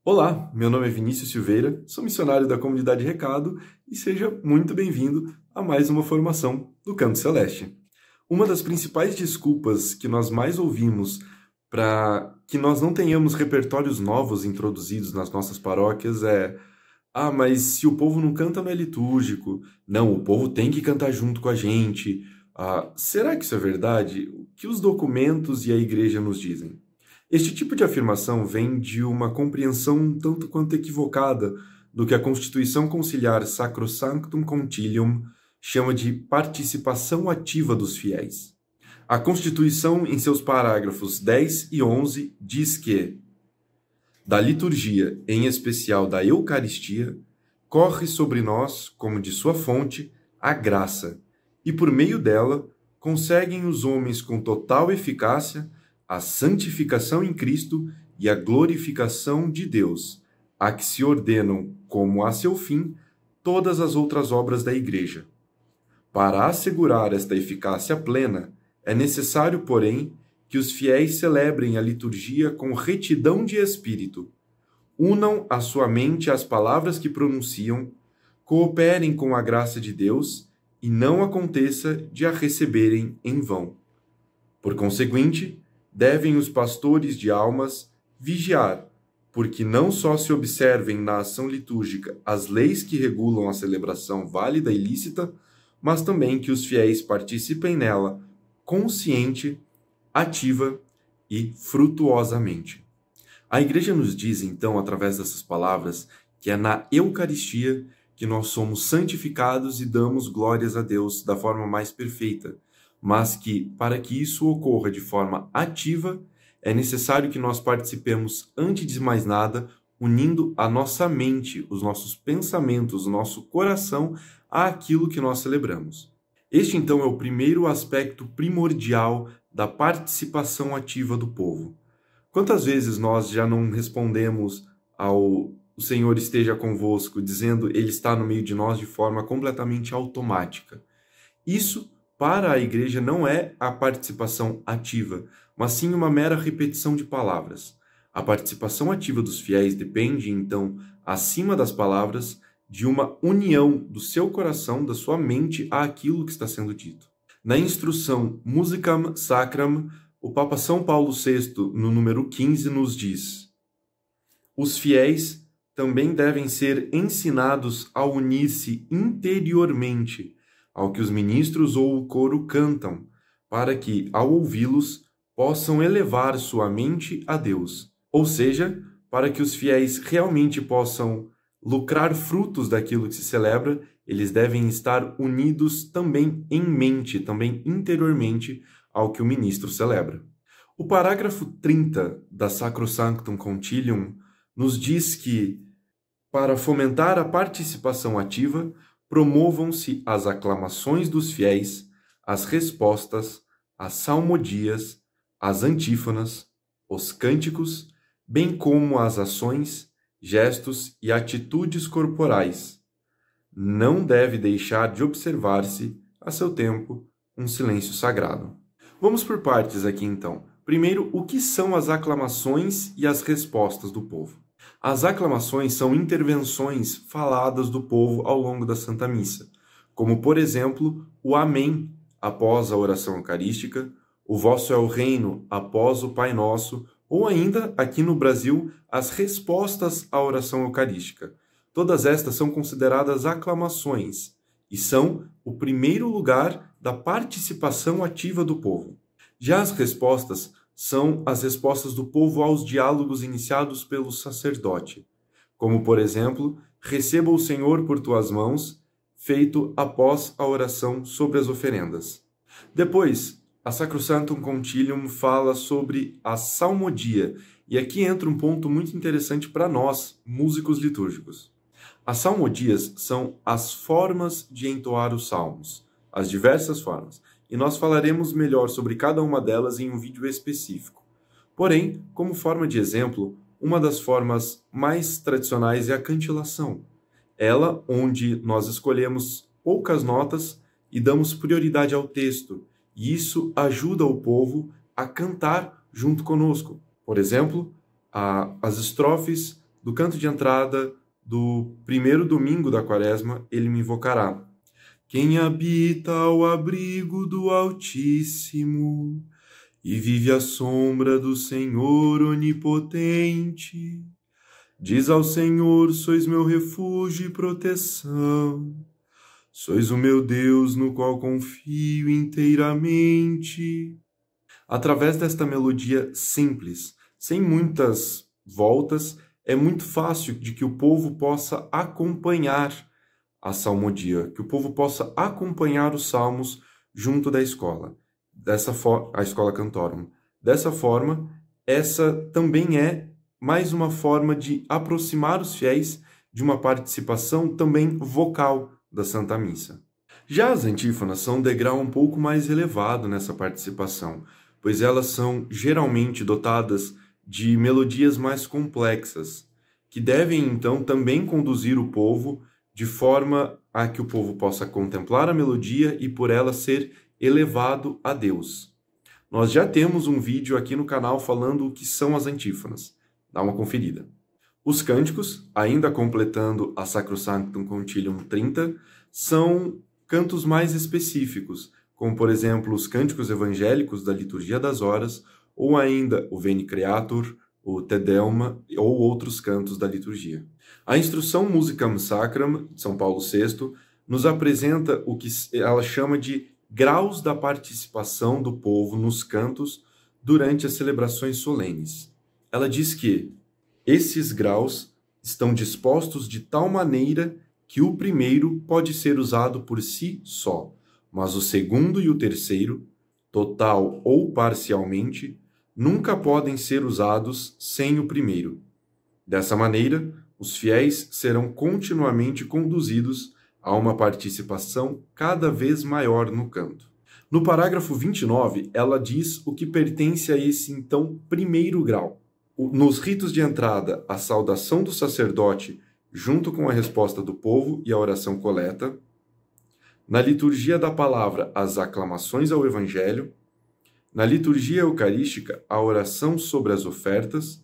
Olá, meu nome é Vinícius Silveira, sou missionário da Comunidade Recado e seja muito bem-vindo a mais uma formação do Canto Celeste. Uma das principais desculpas que nós mais ouvimos para que nós não tenhamos repertórios novos introduzidos nas nossas paróquias é: mas se o povo não canta, não é litúrgico. Não, o povo tem que cantar junto com a gente. Será que isso é verdade? O que os documentos e a igreja nos dizem? Este tipo de afirmação vem de uma compreensão um tanto quanto equivocada do que a Constituição Conciliar Sacrosanctum Concilium chama de participação ativa dos fiéis. A Constituição, em seus parágrafos 10 e 11, diz que da liturgia, em especial da Eucaristia, corre sobre nós, como de sua fonte, a graça, e por meio dela conseguem os homens com total eficácia a santificação em Cristo e a glorificação de Deus, a que se ordenam, como a seu fim, todas as outras obras da Igreja. Para assegurar esta eficácia plena, é necessário, porém, que os fiéis celebrem a liturgia com retidão de espírito, unam a sua mente às palavras que pronunciam, cooperem com a graça de Deus e não aconteça de a receberem em vão. Por conseguinte, devem os pastores de almas vigiar, porque não só se observem na ação litúrgica as leis que regulam a celebração válida e lícita, mas também que os fiéis participem nela consciente, ativa e frutuosamente. A Igreja nos diz, então, através dessas palavras, que é na Eucaristia que nós somos santificados e damos glórias a Deus da forma mais perfeita, mas que, para que isso ocorra de forma ativa, é necessário que nós participemos, antes de mais nada, unindo a nossa mente, os nossos pensamentos, o nosso coração àquilo que nós celebramos. Este, então, é o primeiro aspecto primordial da participação ativa do povo. Quantas vezes nós já não respondemos ao "O Senhor esteja convosco", dizendo "Ele está no meio de nós" de forma completamente automática? Isso, para a igreja, não é a participação ativa, mas sim uma mera repetição de palavras. A participação ativa dos fiéis depende, então, acima das palavras, de uma união do seu coração, da sua mente, àquilo que está sendo dito. Na instrução Musicam Sacram, o Papa São Paulo VI, no número 15, nos diz: os fiéis também devem ser ensinados a unir-se interiormente ao que os ministros ou o coro cantam, para que, ao ouvi-los, possam elevar sua mente a Deus. Ou seja, para que os fiéis realmente possam lucrar frutos daquilo que se celebra, eles devem estar unidos também em mente, também interiormente, ao que o ministro celebra. O parágrafo 30 da Sacrosanctum Concilium nos diz que, para fomentar a participação ativa, promovam-se as aclamações dos fiéis, as respostas, as salmodias, as antífonas, os cânticos, bem como as ações, gestos e atitudes corporais. Não deve deixar de observar-se, a seu tempo, um silêncio sagrado. Vamos por partes aqui, então. Primeiro, o que são as aclamações e as respostas do povo? As aclamações são intervenções faladas do povo ao longo da Santa Missa, como, por exemplo, o Amém após a oração eucarística, o Vosso é o Reino após o Pai Nosso, ou ainda, aqui no Brasil, as respostas à oração eucarística. Todas estas são consideradas aclamações e são o primeiro lugar da participação ativa do povo. Já as respostas são as respostas do povo aos diálogos iniciados pelo sacerdote, como, por exemplo, receba o Senhor por tuas mãos, feito após a oração sobre as oferendas. Depois, a Sacrosanctum Concilium fala sobre a salmodia, e aqui entra um ponto muito interessante para nós, músicos litúrgicos. As salmodias são as formas de entoar os salmos, as diversas formas, e nós falaremos melhor sobre cada uma delas em um vídeo específico. Porém, como forma de exemplo, uma das formas mais tradicionais é a cantilação. Ela, onde nós escolhemos poucas notas e damos prioridade ao texto, e isso ajuda o povo a cantar junto conosco. Por exemplo, as estrofes do canto de entrada do primeiro domingo da Quaresma, ele me invocará. Quem habita ao abrigo do Altíssimo e vive à sombra do Senhor Onipotente, diz ao Senhor: sois meu refúgio e proteção. Sois o meu Deus no qual confio inteiramente. Através desta melodia simples, sem muitas voltas, é muito fácil de que o povo possa acompanhar a salmodia, que o povo possa acompanhar os salmos junto da escola, a escola cantorum. Dessa forma, essa também é mais uma forma de aproximar os fiéis de uma participação também vocal da Santa Missa. Já as antífonas são um degrau um pouco mais elevado nessa participação, pois elas são geralmente dotadas de melodias mais complexas, que devem então também conduzir o povo de forma a que o povo possa contemplar a melodia e por ela ser elevado a Deus. Nós já temos um vídeo aqui no canal falando o que são as antífonas. Dá uma conferida. Os cânticos, ainda completando a Sacrosanctum Concilium 30, são cantos mais específicos, como por exemplo os cânticos evangélicos da Liturgia das Horas, ou ainda o Veni Creator, o Te Deum ou outros cantos da liturgia. A instrução Musicam Sacram, de São Paulo VI, nos apresenta o que ela chama de graus da participação do povo nos cantos durante as celebrações solenes. Ela diz que esses graus estão dispostos de tal maneira que o primeiro pode ser usado por si só, mas o segundo e o terceiro, total ou parcialmente, nunca podem ser usados sem o primeiro. Dessa maneira, os fiéis serão continuamente conduzidos a uma participação cada vez maior no canto. No parágrafo 29, ela diz o que pertence a esse, então, primeiro grau. Nos ritos de entrada, a saudação do sacerdote junto com a resposta do povo e a oração coleta. Na liturgia da palavra, as aclamações ao Evangelho. Na liturgia eucarística, a oração sobre as ofertas,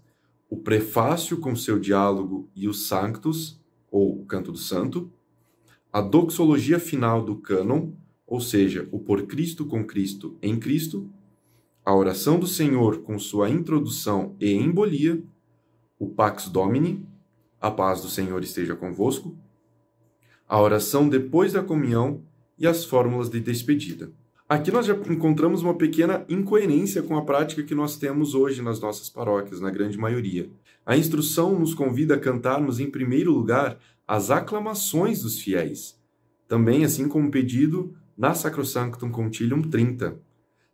o prefácio com seu diálogo e os sanctus, ou o canto do santo, a doxologia final do cânon, ou seja, o por Cristo, com Cristo, em Cristo, a oração do Senhor com sua introdução e embolia, o Pax Domini, a paz do Senhor esteja convosco, a oração depois da comunhão e as fórmulas de despedida. Aqui nós já encontramos uma pequena incoerência com a prática que nós temos hoje nas nossas paróquias, na grande maioria. A instrução nos convida a cantarmos, em primeiro lugar, as aclamações dos fiéis, também assim como pedido na Sacrosanctum Concilium 30.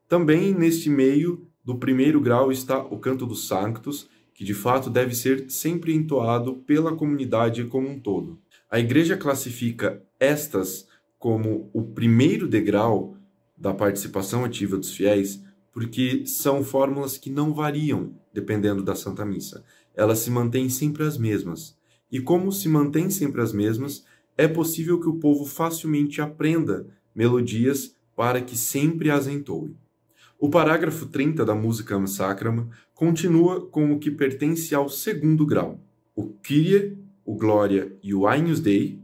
Também neste meio do primeiro grau está o canto dos Sanctus, que de fato deve ser sempre entoado pela comunidade como um todo. A Igreja classifica estas como o primeiro degrau da participação ativa dos fiéis, porque são fórmulas que não variam dependendo da Santa Missa. Elas se mantêm sempre as mesmas. E como se mantêm sempre as mesmas, é possível que o povo facilmente aprenda melodias para que sempre as entoe. O parágrafo 30 da Musicam Sacram continua com o que pertence ao segundo grau: o Kyrie, o Glória e o Agnus Dei,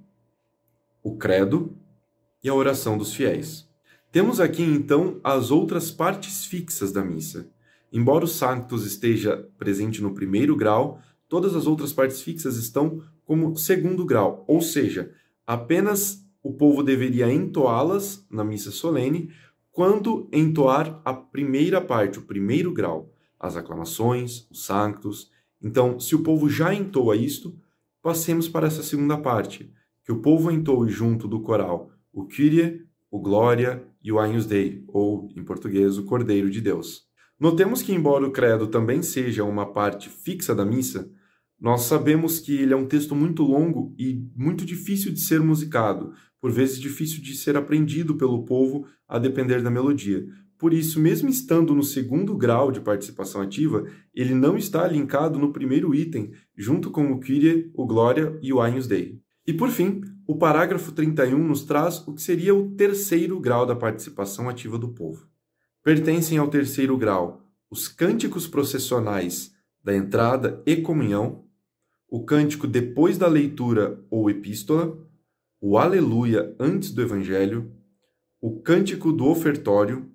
o Credo e a oração dos fiéis. Temos aqui, então, as outras partes fixas da missa. Embora o Sanctus esteja presente no primeiro grau, todas as outras partes fixas estão como segundo grau, ou seja, apenas o povo deveria entoá-las na missa solene quando entoar a primeira parte, o primeiro grau, as aclamações, os Sanctus. Então, se o povo já entoa isto, passemos para essa segunda parte, que o povo entoe junto do coral o Kyrie, o Glória e o Agnus Dei, ou, em português, o Cordeiro de Deus. Notemos que, embora o credo também seja uma parte fixa da missa, nós sabemos que ele é um texto muito longo e muito difícil de ser musicado, por vezes difícil de ser aprendido pelo povo a depender da melodia. Por isso, mesmo estando no segundo grau de participação ativa, ele não está linkado no primeiro item, junto com o Kyrie, o Glória e o Agnus Dei. E, por fim, o parágrafo 31 nos traz o que seria o terceiro grau da participação ativa do povo. Pertencem ao terceiro grau os cânticos processionais da entrada e comunhão, o cântico depois da leitura ou epístola, o aleluia antes do evangelho, o cântico do ofertório,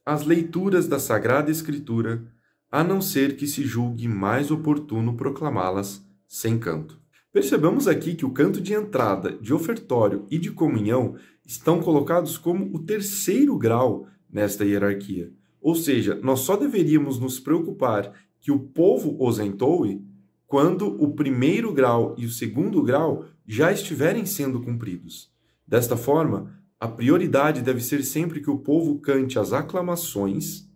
as leituras da Sagrada Escritura, a não ser que se julgue mais oportuno proclamá-las sem canto. Percebamos aqui que o canto de entrada, de ofertório e de comunhão estão colocados como o terceiro grau nesta hierarquia. Ou seja, nós só deveríamos nos preocupar que o povo os entoe quando o primeiro grau e o segundo grau já estiverem sendo cumpridos. Desta forma, a prioridade deve ser sempre que o povo cante as aclamações,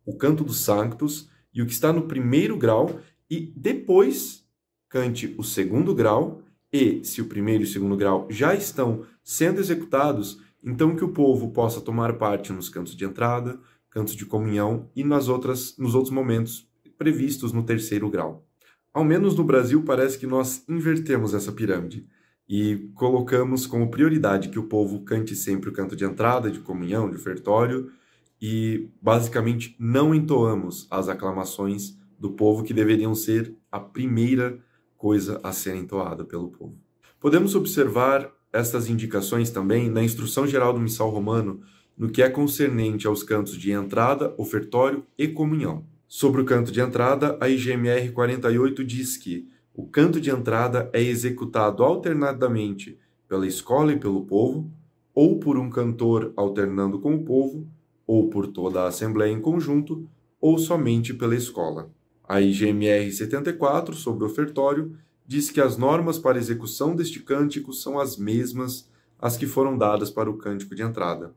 o canto dos sanctos e o que está no primeiro grau, e depois cante o segundo grau, e se o primeiro e o segundo grau já estão sendo executados, então que o povo possa tomar parte nos cantos de entrada, cantos de comunhão e nos outros momentos previstos no terceiro grau. Ao menos no Brasil, parece que nós invertemos essa pirâmide e colocamos como prioridade que o povo cante sempre o canto de entrada, de comunhão, de ofertório, e basicamente não entoamos as aclamações do povo, que deveriam ser a primeira coisa a ser entoada pelo povo. Podemos observar estas indicações também na Instrução Geral do Missal Romano, no que é concernente aos cantos de entrada, ofertório e comunhão. Sobre o canto de entrada, a IGMR 48 diz que o canto de entrada é executado alternadamente pela escola e pelo povo, ou por um cantor alternando com o povo, ou por toda a assembleia em conjunto, ou somente pela escola. A IGMR 74, sobre o ofertório, diz que as normas para execução deste cântico são as mesmas as que foram dadas para o cântico de entrada.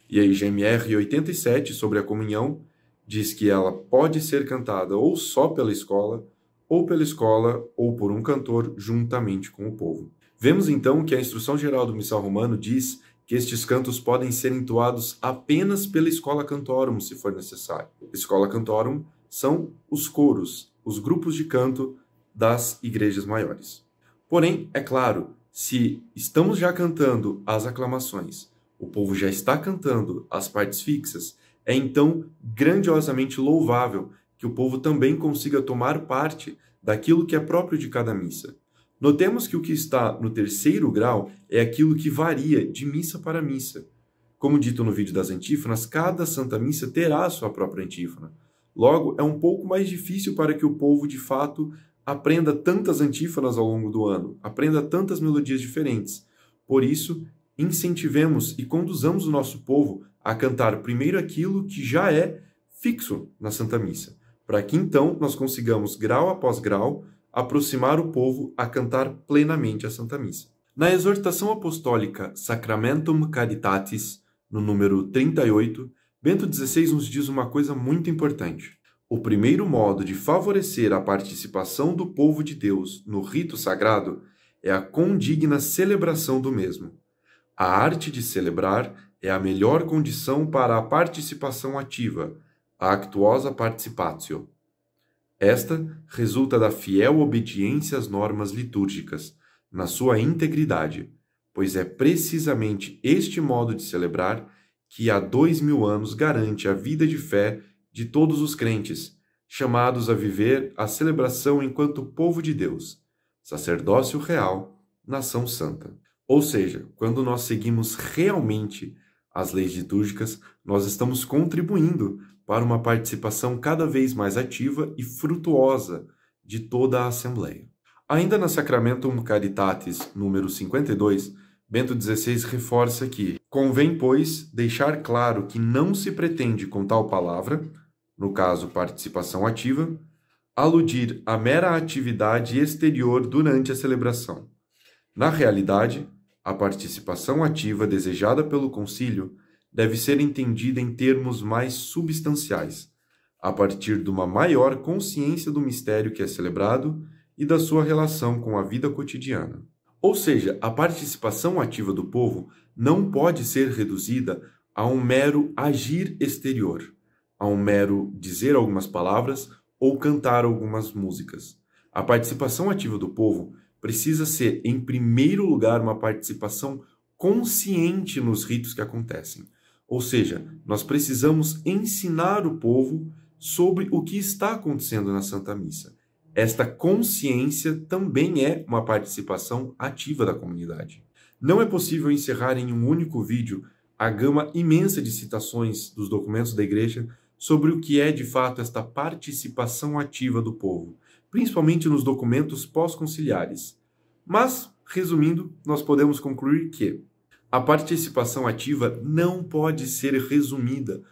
E a IGMR 87, sobre a comunhão, diz que ela pode ser cantada ou só pela escola ou por um cantor juntamente com o povo. Vemos então que a Instrução Geral do Missal Romano diz que estes cantos podem ser entoados apenas pela escola cantorum, se for necessário. Escola cantorum são os coros, os grupos de canto das igrejas maiores. Porém, é claro, se estamos já cantando as aclamações, o povo já está cantando as partes fixas, é então grandiosamente louvável que o povo também consiga tomar parte daquilo que é próprio de cada missa. Notemos que o que está no terceiro grau é aquilo que varia de missa para missa. Como dito no vídeo das antífonas, cada Santa Missa terá a sua própria antífona. Logo, é um pouco mais difícil para que o povo, de fato, aprenda tantas antífonas ao longo do ano, aprenda tantas melodias diferentes. Por isso, incentivemos e conduzamos o nosso povo a cantar primeiro aquilo que já é fixo na Santa Missa, para que então nós consigamos, grau após grau, aproximar o povo a cantar plenamente a Santa Missa. Na exortação apostólica Sacramentum Caritatis, no número 38, Bento XVI nos diz uma coisa muito importante. O primeiro modo de favorecer a participação do povo de Deus no rito sagrado é a condigna celebração do mesmo. A arte de celebrar é a melhor condição para a participação ativa, a actuosa participatio. Esta resulta da fiel obediência às normas litúrgicas, na sua integridade, pois é precisamente este modo de celebrar que há 2000 anos garante a vida de fé de todos os crentes, chamados a viver a celebração enquanto povo de Deus, sacerdócio real, nação santa. Ou seja, quando nós seguimos realmente as leis litúrgicas, nós estamos contribuindo para uma participação cada vez mais ativa e frutuosa de toda a Assembleia. Ainda na Sacramentum Caritatis, número 52, Bento XVI reforça que convém, pois, deixar claro que não se pretende com tal palavra, no caso participação ativa, aludir à mera atividade exterior durante a celebração. Na realidade, a participação ativa desejada pelo concílio deve ser entendida em termos mais substanciais, a partir de uma maior consciência do mistério que é celebrado e da sua relação com a vida cotidiana. Ou seja, a participação ativa do povo não pode ser reduzida a um mero agir exterior, a um mero dizer algumas palavras ou cantar algumas músicas. A participação ativa do povo precisa ser, em primeiro lugar, uma participação consciente nos ritos que acontecem. Ou seja, nós precisamos ensinar o povo sobre o que está acontecendo na Santa Missa. Esta consciência também é uma participação ativa da comunidade. Não é possível encerrar em um único vídeo a gama imensa de citações dos documentos da Igreja sobre o que é de fato esta participação ativa do povo, principalmente nos documentos pós-conciliares. Mas, resumindo, nós podemos concluir que a participação ativa não pode ser resumida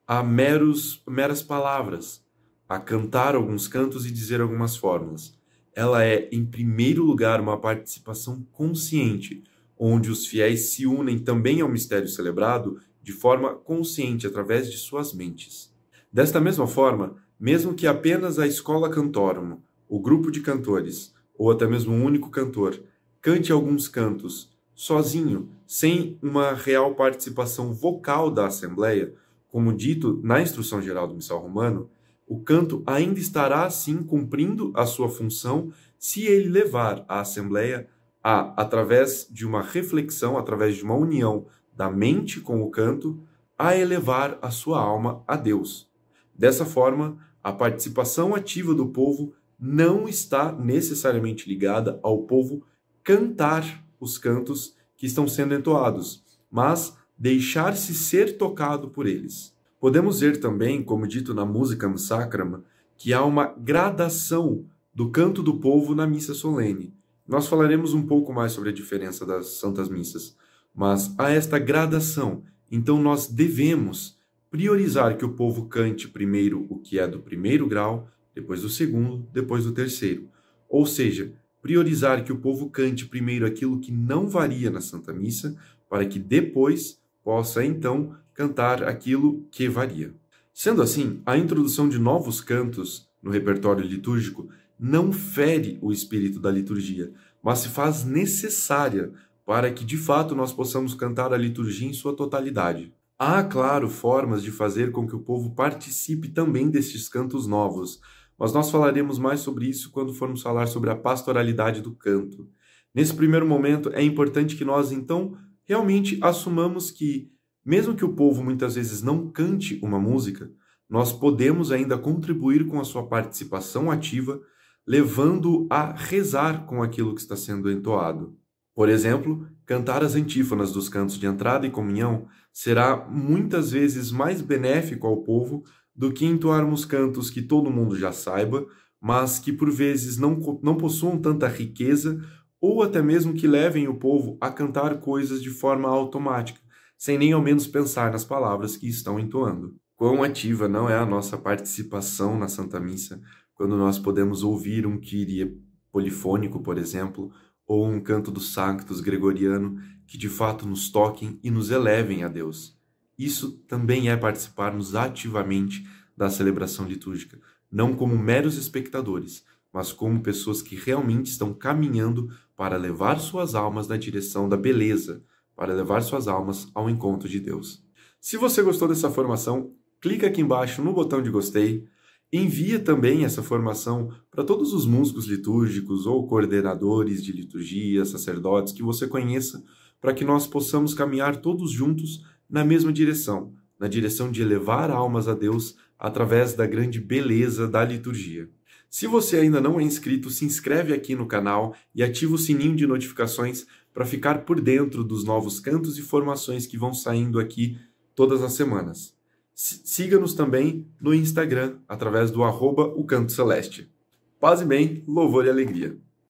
a meras palavras, a cantar alguns cantos e dizer algumas fórmulas. Ela é, em primeiro lugar, uma participação consciente, onde os fiéis se unem também ao mistério celebrado de forma consciente através de suas mentes. Desta mesma forma, mesmo que apenas a escola cantorum, o grupo de cantores, ou até mesmo um único cantor, cante alguns cantos sozinho, sem uma real participação vocal da Assembleia, como dito na Instrução Geral do Missal Romano, o canto ainda estará assim cumprindo a sua função se ele levar a Assembleia a, através de uma reflexão, através de uma união da mente com o canto, a elevar a sua alma a Deus. Dessa forma, a participação ativa do povo não está necessariamente ligada ao povo cantar os cantos que estão sendo entoados, mas deixar-se ser tocado por eles. Podemos ver também, como dito na Musicam Sacram, que há uma gradação do canto do povo na missa solene. Nós falaremos um pouco mais sobre a diferença das santas missas, mas há esta gradação, então nós devemos priorizar que o povo cante primeiro o que é do primeiro grau, depois do segundo, depois do terceiro. Ou seja, priorizar que o povo cante primeiro aquilo que não varia na Santa Missa, para que depois possa, então, cantar aquilo que varia. Sendo assim, a introdução de novos cantos no repertório litúrgico não fere o espírito da liturgia, mas se faz necessária para que, de fato, nós possamos cantar a liturgia em sua totalidade. Há, claro, formas de fazer com que o povo participe também destes cantos novos, mas nós falaremos mais sobre isso quando formos falar sobre a pastoralidade do canto. Nesse primeiro momento, é importante que nós, então, realmente assumamos que, mesmo que o povo muitas vezes não cante uma música, nós podemos ainda contribuir com a sua participação ativa, levando-o a rezar com aquilo que está sendo entoado. Por exemplo, cantar as antífonas dos cantos de entrada e comunhão será muitas vezes mais benéfico ao povo do que entoarmos cantos que todo mundo já saiba, mas que por vezes não possuam tanta riqueza ou até mesmo que levem o povo a cantar coisas de forma automática, sem nem ao menos pensar nas palavras que estão entoando. Quão ativa não é a nossa participação na Santa Missa quando nós podemos ouvir um Kyrie polifônico, por exemplo, ou um canto do Sanctus gregoriano que de fato nos toquem e nos elevem a Deus. Isso também é participarmos ativamente da celebração litúrgica, não como meros espectadores, mas como pessoas que realmente estão caminhando para levar suas almas na direção da beleza, para levar suas almas ao encontro de Deus. Se você gostou dessa formação, clica aqui embaixo no botão de gostei, envia também essa formação para todos os músicos litúrgicos ou coordenadores de liturgia, sacerdotes que você conheça, para que nós possamos caminhar todos juntos na mesma direção, na direção de elevar almas a Deus através da grande beleza da liturgia. Se você ainda não é inscrito, se inscreve aqui no canal e ativa o sininho de notificações para ficar por dentro dos novos cantos e formações que vão saindo aqui todas as semanas. Siga-nos também no Instagram, através do @ocantoceleste. Paz e bem, louvor e alegria.